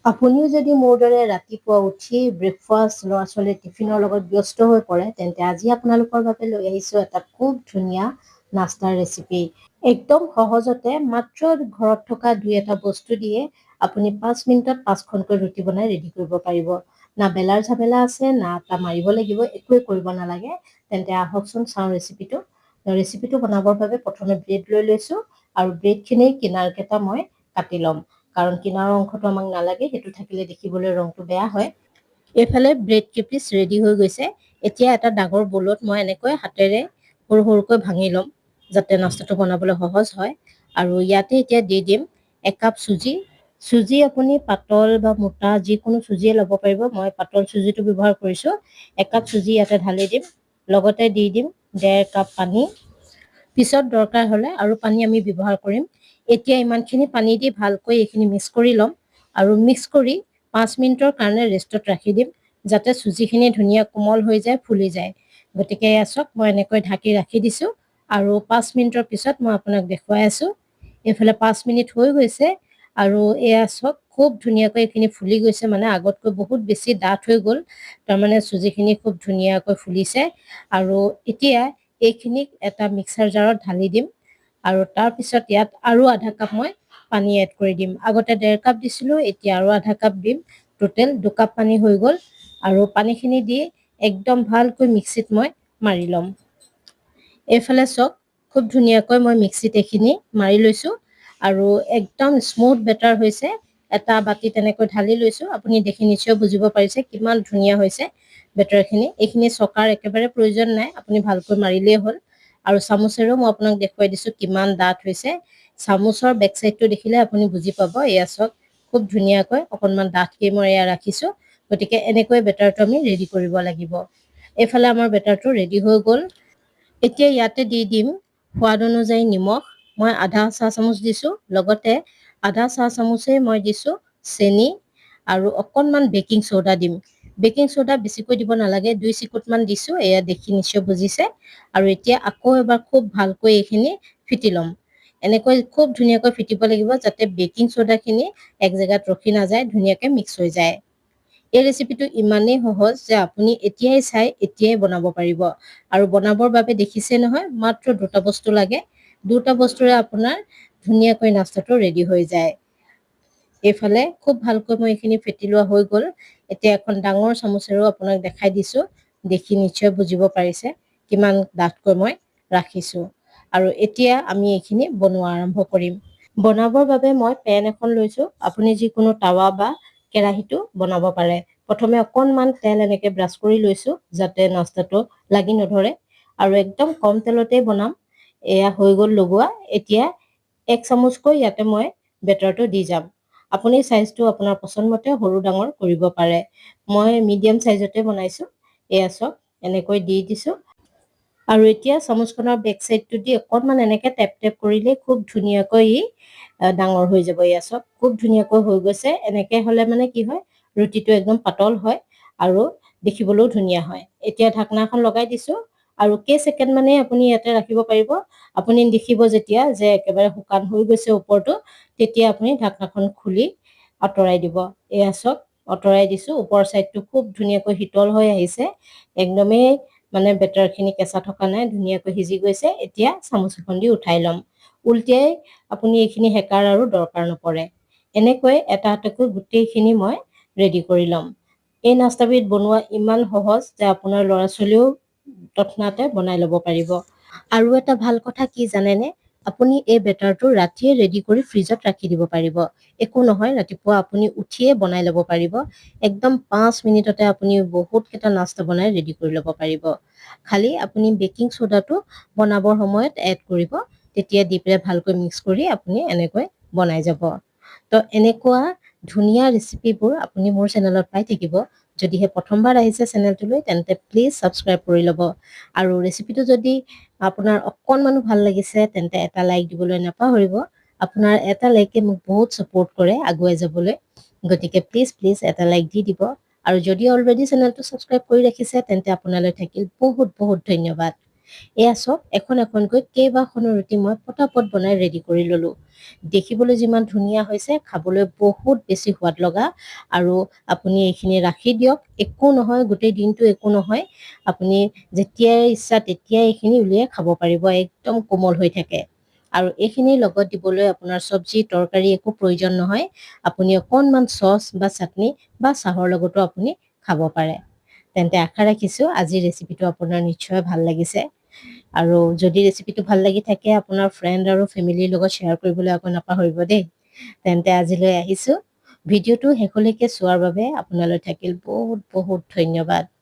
আপুনিও যদি মোৰ দৰে ৰাতিপুৱা উঠি ব্ৰেকফাষ্ট ল'ৰা ছোৱালীৰ টিফিনৰ লগত ব্যস্ত হৈ পৰে তেন্তে আজি আপোনালোকৰ বাবে লৈ আহিছোঁ এটা খুব ধুনীয়া নাস্তাৰ ৰেচিপি। একদম সহজতে মাত্ৰ ঘৰত থকা দুই এটা বস্তু দিয়ে আপুনি 5 মিনিটত 5খনকৈ ৰুটি বনাই ৰেডি কৰিব পাৰিব। না বেলাৰ ঝামেলা আছে, না আটা মাৰিব লাগিব, একোৱে কৰিব নালাগে। তেন্তে আহকচোন চাওঁ ৰেচিপিটো। ৰেচিপিটো বনাবৰ বাবে প্ৰথমে ব্ৰেড লৈ লৈছোঁ আৰু ব্ৰেডখিনিৰ কিনাৰকেইটা মই কাটি ল'ম। কাৰণ কিনাৰৰ অংশটো আমাক নালাগে, সেইটো থাকিলে দেখিবলৈ ৰংটো বেয়া হয়। এইফালে ব্ৰেড কেইপিচ ৰেডি হৈ গৈছে। এতিয়া এটা ডাঙৰ বলত মই এনেকৈ হাতেৰে সৰু সৰুকৈ ভাঙি ল'ম যাতে নাস্তাটো বনাবলৈ সহজ হয়। আৰু ইয়াতে এতিয়া দি দিম 1 কাপ চুজি। চুজি আপুনি পাতল বা মোটা যিকোনো চুজিয়ে ল'ব পাৰিব। মই পাতল চুজিটো ব্যৱহাৰ কৰিছোঁ। 1 কাপ চুজি ইয়াতে ঢালি দিম। লগতে দি দিম 1.5 কাপ পানী। পিছত দৰকাৰ হ'লে আৰু পানী আমি ব্যৱহাৰ কৰিম। এতিয়া ইমানখিনি পানী দি ভালকৈ এইখিনি মিক্স কৰি ল'ম আৰু মিক্স কৰি 5 মিনিটৰ কাৰণে ৰেষ্টত ৰাখি দিম যাতে চুজিখিনি ধুনীয়া কোমল হৈ যায়, ফুলি যায়। গতিকে এয়া চাওক মই এনেকৈ ঢাকি ৰাখি দিছোঁ আৰু 5 মিনিটৰ পিছত মই আপোনাক দেখুৱাই আছোঁ। এইফালে 5 মিনিট হৈ গৈছে আৰু এয়া চাওক খুব ধুনীয়াকৈ এইখিনি ফুলি গৈছে, মানে আগতকৈ বহুত বেছি ডাঠ হৈ গ'ল। তাৰমানে চুজিখিনি খুব ধুনীয়াকৈ ফুলিছে আৰু এতিয়া এইখিনিক এটা মিক্সাৰ জাৰত ঢালি দিম আৰু তাৰপিছত ইয়াত আৰু আধা কাপ মই পানী এড কৰি দিম। আগতে 1.5 কাপ দিছিলোঁ, এতিয়া আৰু আধা কাপ দিম। টোটেল 2 কাপ পানী হৈ গ'ল আৰু পানীখিনি দি একদম ভালকৈ মিক্সিত মই মাৰি ল'ম। এইফালে চাওক খুব ধুনীয়াকৈ মই মিক্সিত এইখিনি মাৰি লৈছোঁ আৰু একদম স্মুথ বেটাৰ হৈছে। এটা বাতি তেনেকৈ ঢালি লৈছোঁ। আপুনি দেখি নিশ্চয় বুজিব পাৰিছে কিমান ধুনীয়া হৈছে বেটাৰখিনি। এইখিনি চকাৰ একেবাৰে প্ৰয়োজন নাই, আপুনি ভালকৈ মাৰিলেই হ'ল। আৰু চামুচেৰেও মই আপোনাক দেখুৱাই দিছোঁ কিমান ডাঠ হৈছে। চামুচৰ বেক চাইডটো দেখিলে আপুনি বুজি পাব। এয়া চাওক খুব ধুনীয়াকৈ অকণমান ডাঠকৈ মই এয়া ৰাখিছোঁ। গতিকে এনেকৈ বেটাৰটো আমি ৰেডি কৰিব লাগিব। এইফালে আমাৰ বেটাৰটো ৰেডি হৈ গ'ল। এতিয়া ইয়াতে দি দিম সোৱাদ অনুযায়ী নিমখ। মই আধা চাহ চামুচ দিছোঁ, লগতে আধা চাহ চামুচেই মই দিছোঁ চেনি আৰু অকণমান বেকিং চ'ডা দিম। বেকিং চ'ডা বেছিকৈ দিব নালাগে, 2 চিকুটমান দিছোঁ। এয়া দেখি নিশ্চয় বুজিছে। আৰু এতিয়া আকৌ এবাৰ খুব ভালকৈ এইখিনি ফিটি ল'ম। এনেকৈ খুব ধুনীয়াকৈ ফিটিব লাগিব যাতে বেকিং চ'ডাখিনি এক জেগাত ৰখি নাযায়, ধুনীয়াকৈ মিক্স হৈ যায়। এই ৰেচিপিটো ইমানেই সহজ যে আপুনি এতিয়াই চাই এতিয়াই বনাব পাৰিব। আৰু বনাবৰ বাবে দেখিছে নহয়, মাত্ৰ 2টা বস্তু লাগে। 2টা বস্তুৰে আপোনাৰ ধুনীয়াকৈ নাস্তাটো ৰেডি হৈ যায়। এইফালে খুব ভালকৈ মই এইখিনি ফেটি লোৱা হৈ গ'ল। এতিয়া এখন ডাঙৰ চামুচেৰেও আপোনাক দেখাই দিছোঁ। দেখি নিশ্চয় বুজিব পাৰিছে কিমান ডাঠকৈ মই ৰাখিছোঁ। আৰু এতিয়া আমি এইখিনি বনোৱা আৰম্ভ কৰিম। বনাবৰ বাবে মই পেন এখন লৈছোঁ। আপুনি যিকোনো টাৱা বা কেৰাহীটো বনাব পাৰে। প্ৰথমে অকণমান তেল এনেকৈ ব্ৰাছ কৰি লৈছোঁ যাতে নাস্তাটো লাগি নধৰে আৰু একদম কম তেলতেই বনাম। এয়া হৈ গ'ল লগোৱা। এতিয়া 1 চামুচকৈ ইয়াতে মই বেটাৰটো দি যাম। আপুনি চাইজটো আপোনাৰ পচন্দ মতে সৰু ডাঙৰ কৰিব পাৰে। মই মিডিয়াম চাইজতে বনাইছোঁ। এয়া চাওক এনেকৈ দি দিছোঁ আৰু এতিয়া চামুচখনৰ বেক চাইডটো দি অকণমান এনেকৈ টেপ টেপ কৰিলে খুব ধুনীয়াকৈ ডাঙৰ হৈ যাব। এয়া চাওক খুব ধুনীয়াকৈ হৈ গৈছে। এনেকৈ হ'লে মানে কি হয়, ৰুটিটো একদম পাতল হয় আৰু দেখিবলৈও ধুনীয়া হয়। এতিয়া ঢাকনাখন লগাই দিছোঁ আৰু কেইছেকেণ্ড মানে আপুনি ইয়াতে ৰাখিব পাৰিব। আপুনি দেখিব যেতিয়া যে একেবাৰে শুকান হৈ গৈছে ওপৰটো, তেতিয়া আপুনি ঢাকনাখন খুলি আঁতৰাই দিব। এয়া চাওক আঁতৰাই দিছোঁ। ওপৰৰ চাইডটো খুব ধুনীয়াকৈ শীতল হৈ আহিছে। একদমেই মানে বেটাৰখিনি কেঁচা থকা নাই, ধুনীয়াকৈ সিজি গৈছে। এতিয়া চামুচ এখন দি উঠাই ল'ম। উল্টিয়াই আপুনি এইখিনি সেকাৰ আৰু দৰকাৰ নপৰে। এনেকৈ এটা এটাকৈ গোটেইখিনি মই ৰেডি কৰি ল'ম। এই নাস্তাবিধ বনোৱা ইমান সহজ যে আপোনাৰ ল'ৰা ছোৱালীয়েও তৎক্ষণাতে বনাই ল'ব পাৰিব। আৰু এটা ভাল কথা কি জানেনে, আপুনি এই বেটাৰটো ৰাতিয়ে ৰেডি কৰি ফ্ৰিজত ৰাখি দিব পাৰিব। একো নহয়, ৰাতিপুৱা আপুনি উঠিয়ে বনাই ল'ব পাৰিব। একদম 5 মিনিটতে আপুনি বহুতকেইটা নাস্তা বনাই ৰেডি কৰি ল'ব পাৰিব। খালি আপুনি বেকিং চ'ডাটো বনাবৰ সময়ত এড কৰিব। তেতিয়া দি পেলাই ভালকৈ মিক্স কৰি আপুনি এনেকৈ বনাই যাব। তো এনেকুৱা ধুনীয়া ৰেচিপিবোৰ আপুনি মোৰ চেনেলত পাই থাকিব। যদিহে প্ৰথমবাৰ আহিছে চেনেলটোলৈ তেন্তে প্লিজ ছাবস্ক্ৰাইব কৰি ল'ব। আৰু ৰেচিপিটো যদি আপোনাৰ অকণমানো ভাল লাগিছে তেন্তে এটা লাইক দিবলৈ নাপাহৰিব। আপোনাৰ এটা লাইকে মোক বহুত ছাপোৰ্ট কৰে আগুৱাই যাবলৈ। গতিকে প্লিজ প্লিজ এটা লাইক দি দিব। আৰু যদি অলৰেডি চেনেলটো ছাবস্ক্ৰাইব কৰি ৰাখিছে তেন্তে আপোনালৈ থাকিল বহুত বহুত ধন্যবাদ। এয়া চাওক, এখন এখনকৈ কেইবাখনো ৰুটি মই পটাপট বনাই ৰেডি কৰি ল'লো। দেখিবলৈ যিমান ধুনীয়া হৈছে, খাবলৈ বহুত বেছি সোৱাদ লগা। আৰু আপুনি এইখিনি ৰাখি দিয়ক, একো নহয়, গোটেই দিনটো একো নহয়। আপুনি যেতিয়াই ইচ্ছা তেতিয়াই এইখিনি উলিয়াই খাব পাৰিব, একদম কোমল হৈ থাকে। আৰু এইখিনিৰ লগত দিবলৈ আপোনাৰ চব্জি তৰকাৰী একো প্ৰয়োজন নহয়। আপুনি অকণমান চচ বা চাটনি বা চাহৰ লগতো আপুনি খাব পাৰে। তেন্তে আশা ৰাখিছোঁ আজিৰ ৰেচিপিটো আপোনাৰ নিশ্চয় ভাল লাগিছে। আৰু যদি ৰেচিপিটো ভাল লাগি থাকে, আপোনাৰ ফ্ৰেণ্ড আৰু ফেমিলিৰ লগত শ্বেয়াৰ কৰিবলৈ আকৌ নাপাহৰিব দেই। তেন্তে আজিলৈ আহিছোঁ। ভিডিঅ'টো শেষলৈকে চোৱাৰ বাবে আপোনালৈ থাকিল বহুত বহুত ধন্যবাদ।